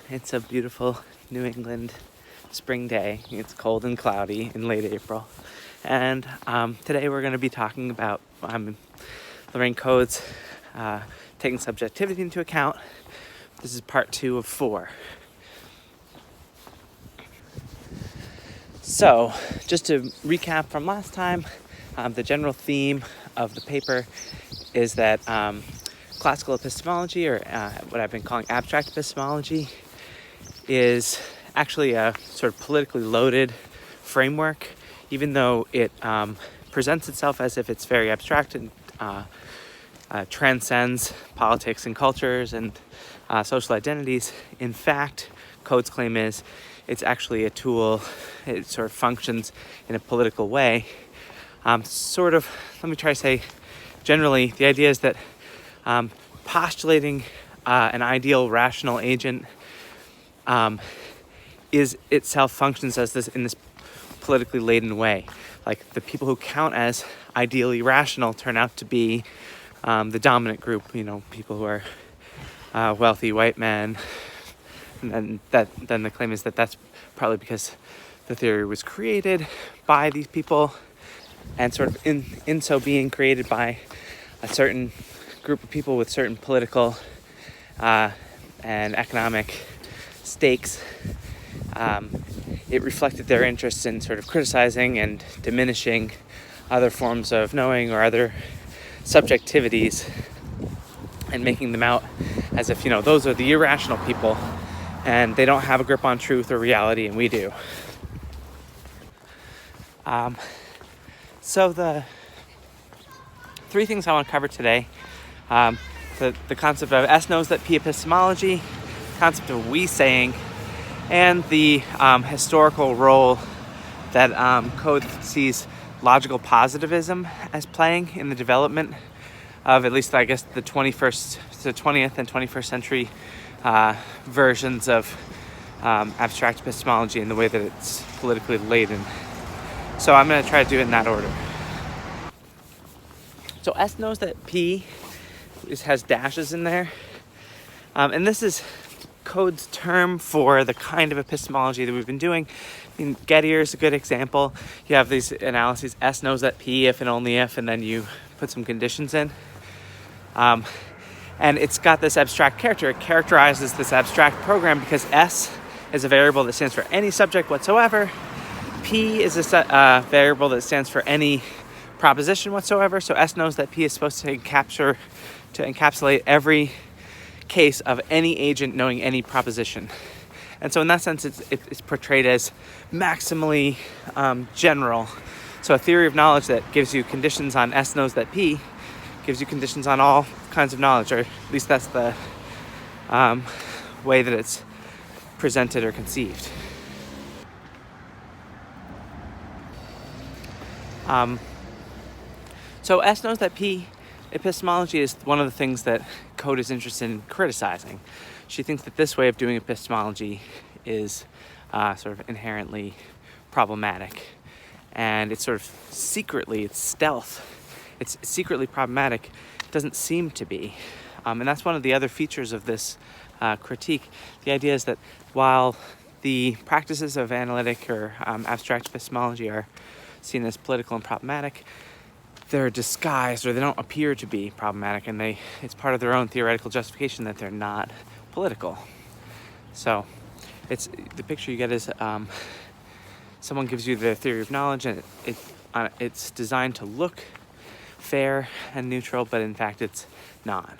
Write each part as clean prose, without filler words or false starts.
It's a beautiful New England spring day. It's cold and cloudy in late April. And today we're going to be talking about learning codes, taking subjectivity into account. This is part 2 of 4. So, just to recap from last time, the general theme of the paper is that classical epistemology, or what I've been calling abstract epistemology, is actually a sort of politically loaded framework, even though it presents itself as if it's very abstract and transcends politics and cultures and social identities. In fact, Code's claim is it's actually a tool. It sort of functions in a political way. Let me try to say, generally, the idea is that postulating an ideal rational agent is itself functions as this in this politically laden way. Like the people who count as ideally rational turn out to be the dominant group. People who are wealthy white men, and then the claim is that that's probably because the theory was created by these people, and sort of in so being created by a certain group of people with certain political and economic stakes. It reflected their interests in sort of criticizing and diminishing other forms of knowing or other subjectivities, and making them out as if, those are the irrational people and they don't have a grip on truth or reality, and we do. So the 3 things I want to cover today: the concept of S knows that P epistemology, concept of we saying, and the historical role that Code sees logical positivism as playing in the development of, at least I guess, the 20th and 21st century versions of abstract epistemology, in the way that it's politically laden. So I'm going to try to do it in that order. So S knows that P has dashes in there, and this is Code's term for the kind of epistemology that we've been doing. Gettier is a good example. You have these analyses: S knows that P if and only if, and then you put some conditions in. And it's got this abstract character. It characterizes this abstract program because S is a variable that stands for any subject whatsoever. P is a variable that stands for any proposition whatsoever. So S knows that P is supposed to encapsulate every case of any agent knowing any proposition. And so in that sense, it's portrayed as maximally general. So a theory of knowledge that gives you conditions on S knows that P gives you conditions on all kinds of knowledge, or at least that's the way that it's presented or conceived. So S knows that P epistemology is one of the things that Code is interested in criticizing. She thinks that this way of doing epistemology is sort of inherently problematic, and it's sort of it's stealth. It's secretly problematic. It doesn't seem to be. And that's one of the other features of this critique. The idea is that while the practices of analytic or abstract epistemology are seen as political and problematic, they're disguised, or they don't appear to be problematic, and it's part of their own theoretical justification that they're not political. So the picture you get is someone gives you the theory of knowledge, and it's designed to look fair and neutral, but in fact it's not.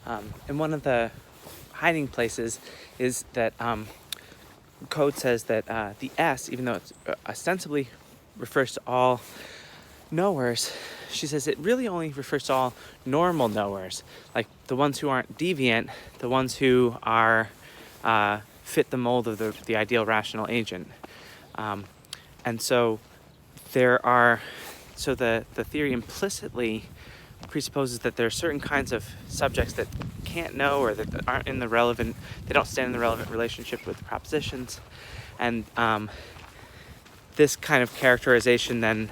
And one of the hiding places is that Code says that the S, even though it ostensibly refers to all knowers, she says it really only refers to all normal knowers, like the ones who aren't deviant, the ones who are fit the mold of the ideal rational agent. And so the theory implicitly presupposes that there are certain kinds of subjects that can't know, or that aren't they don't stand in the relevant relationship with propositions. And this kind of characterization then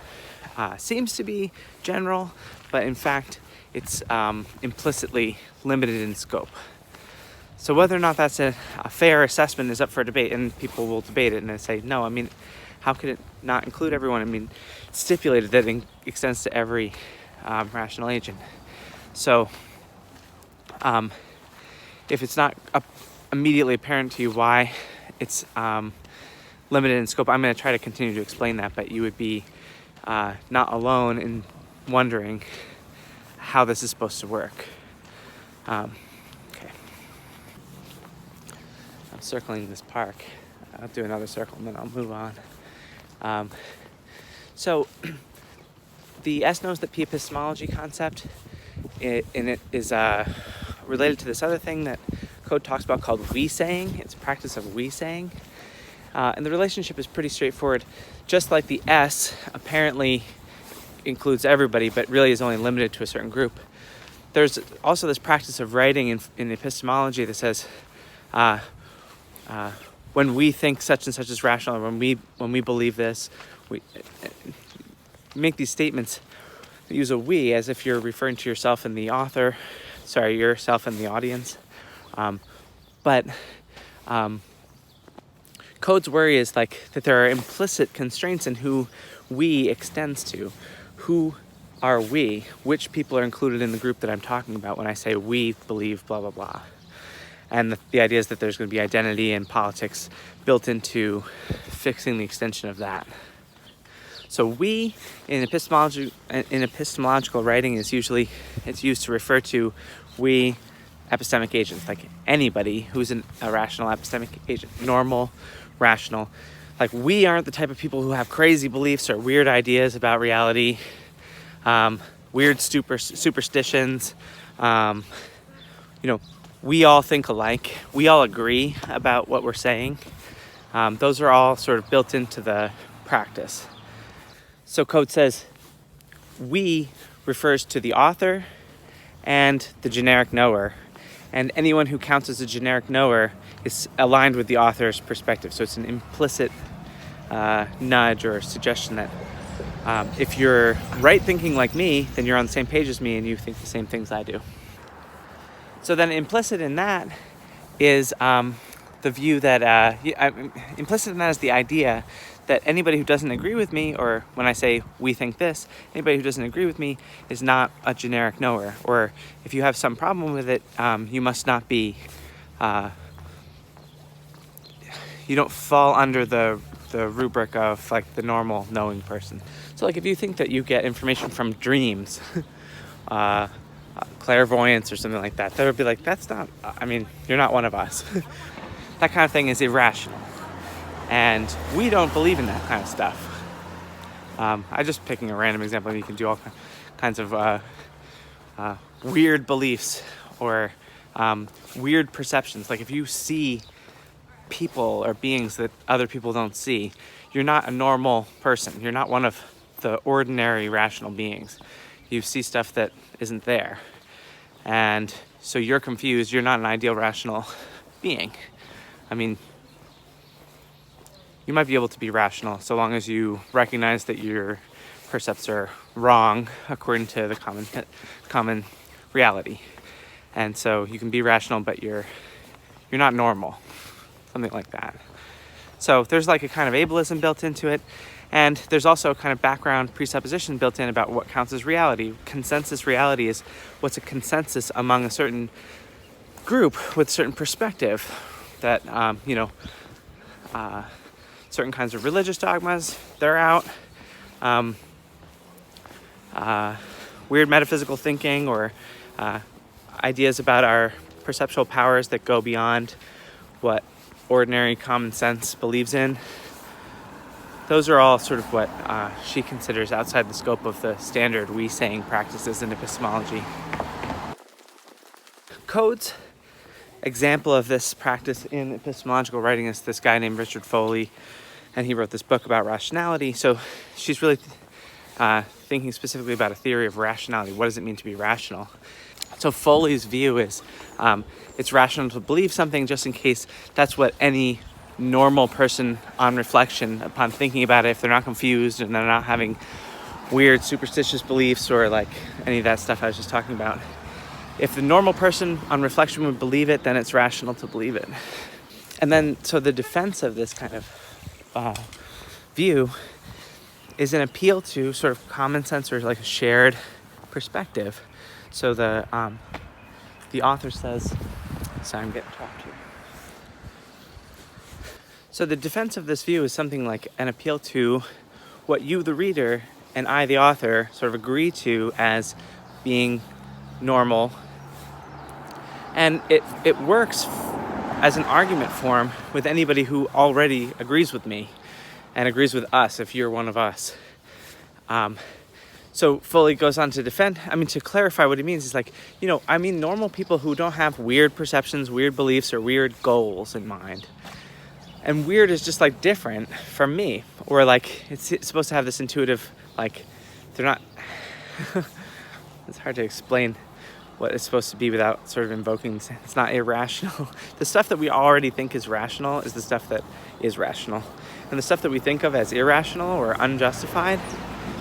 seems to be general, but in fact it's implicitly limited in scope. So whether or not that's a fair assessment is up for debate, and people will debate it and they say, no, I mean, how could it not include everyone? I mean, it's stipulated that it extends to every rational agent. So if it's not immediately apparent to you why it's limited in scope, I'm going to try to continue to explain that, but you would be not alone in wondering how this is supposed to work. Okay. I'm circling this park. I'll do another circle and then I'll move on. So the S knows that P epistemology concept in it is related to this other thing that Code talks about called we saying. It's a practice of we saying. And the relationship is pretty straightforward. Just like the S apparently includes everybody, but really is only limited to a certain group. There's also this practice of writing in epistemology that says, when we think such and such is rational, or when we believe this, we make these statements that use a we as if you're referring to yourself and the author, yourself and the audience. But Code's worry is like that there are implicit constraints in who we extends to. Who are we? Which people are included in the group that I'm talking about when I say we believe blah, blah, blah. And the idea is that there's going to be identity and politics built into fixing the extension of that. So we, in epistemological writing, it's used to refer to we epistemic agents, like anybody who's a rational epistemic agent, normal, rational. Like we aren't the type of people who have crazy beliefs or weird ideas about reality, weird superstitions. We all think alike. We all agree about what we're saying. Those are all sort of built into the practice. So Code says we refers to the author and the generic knower. And anyone who counts as a generic knower is aligned with the author's perspective. So it's an implicit nudge or suggestion that if you're right thinking like me, then you're on the same page as me and you think the same things I do. So then implicit in that is the view that, implicit in that is the idea that anybody who doesn't agree with me, or when I say we think this, anybody who doesn't agree with me is not a generic knower. Or if you have some problem with it, you must not be, you don't fall under the rubric of like the normal knowing person. So like if you think that you get information from dreams, clairvoyance or something like that, would be like, you're not one of us. That kind of thing is irrational. And we don't believe in that kind of stuff. I'm just picking a random example. You can do all kinds of weird beliefs or weird perceptions. Like if you see people or beings that other people don't see, you're not a normal person. You're not one of the ordinary rational beings. You see stuff that isn't there. And so you're confused. You're not an ideal rational being. You might be able to be rational so long as you recognize that your percepts are wrong according to the common reality. And so you can be rational, but you're not normal, something like that. So there's like a kind of ableism built into it, and there's also a kind of background presupposition built in about what counts as reality. Consensus reality is what's a consensus among a certain group with a certain perspective that, certain kinds of religious dogmas, they're out. Weird metaphysical thinking or ideas about our perceptual powers that go beyond what ordinary common sense believes in. Those are all sort of what she considers outside the scope of the standard we-saying practices in epistemology. Code's example of this practice in epistemological writing is this guy named Richard Foley, and he wrote this book about rationality. So she's really thinking specifically about a theory of rationality. What does it mean to be rational? So Foley's view is it's rational to believe something just in case that's what any normal person on reflection, upon thinking about it, if they're not confused and they're not having weird superstitious beliefs or like any of that stuff I was just talking about, if the normal person on reflection would believe it, then it's rational to believe it. And then, so the defense of this kind of view is an appeal to sort of common sense or like a shared perspective. So the author says, sorry, I'm getting talked to. So the defense of this view is something like an appeal to what you, the reader, and I, the author, sort of agree to as being normal. And it works as an argument form with anybody who already agrees with me and agrees with us, if you're one of us. So Foley goes on to to clarify what he means is like, normal people who don't have weird perceptions, weird beliefs, or weird goals in mind. And weird is just like different from me, or like it's supposed to have this intuitive, like they're not, it's hard to explain what it's supposed to be without sort of invoking, it's not irrational. The stuff that we already think is rational is the stuff that is rational. And the stuff that we think of as irrational or unjustified,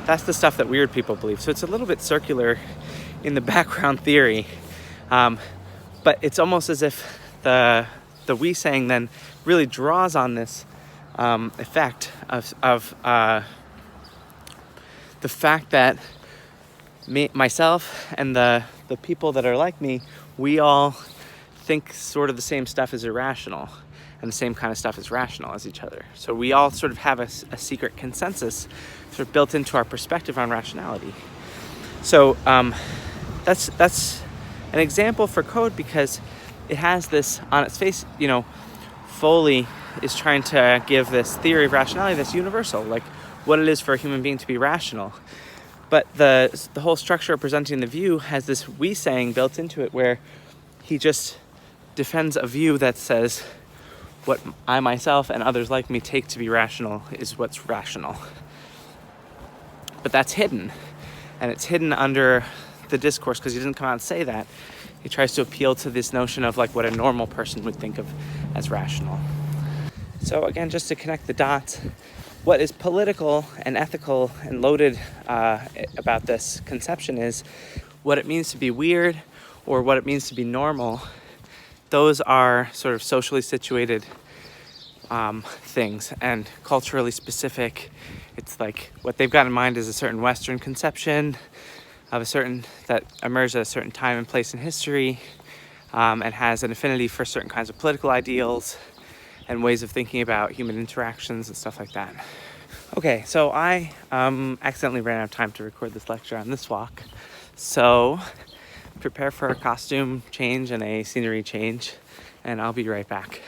that's the stuff that weird people believe. So it's a little bit circular in the background theory, but it's almost as if the we saying then really draws on this effect of the fact that myself and the people that are like me, we all think sort of the same stuff is irrational and the same kind of stuff is rational as each other. So we all sort of have a secret consensus sort of built into our perspective on rationality. So that's an example for code because it has this on its face, Foley is trying to give this theory of rationality that's universal, like what it is for a human being to be rational. But the whole structure of presenting the view has this we saying built into it where he just defends a view that says what I myself and others like me take to be rational is what's rational. But that's hidden, and it's hidden under the discourse because he doesn't come out and say that. He tries to appeal to this notion of like what a normal person would think of as rational. So again, just to connect the dots, what is political and ethical and loaded about this conception is what it means to be weird or what it means to be normal. Those are sort of socially situated things and culturally specific. It's like what they've got in mind is a certain Western conception of that emerged at a certain time and place in history, and has an affinity for certain kinds of political ideals and ways of thinking about human interactions and stuff like that. Okay, so I accidentally ran out of time to record this lecture on this walk, so prepare for a costume change and a scenery change, and I'll be right back.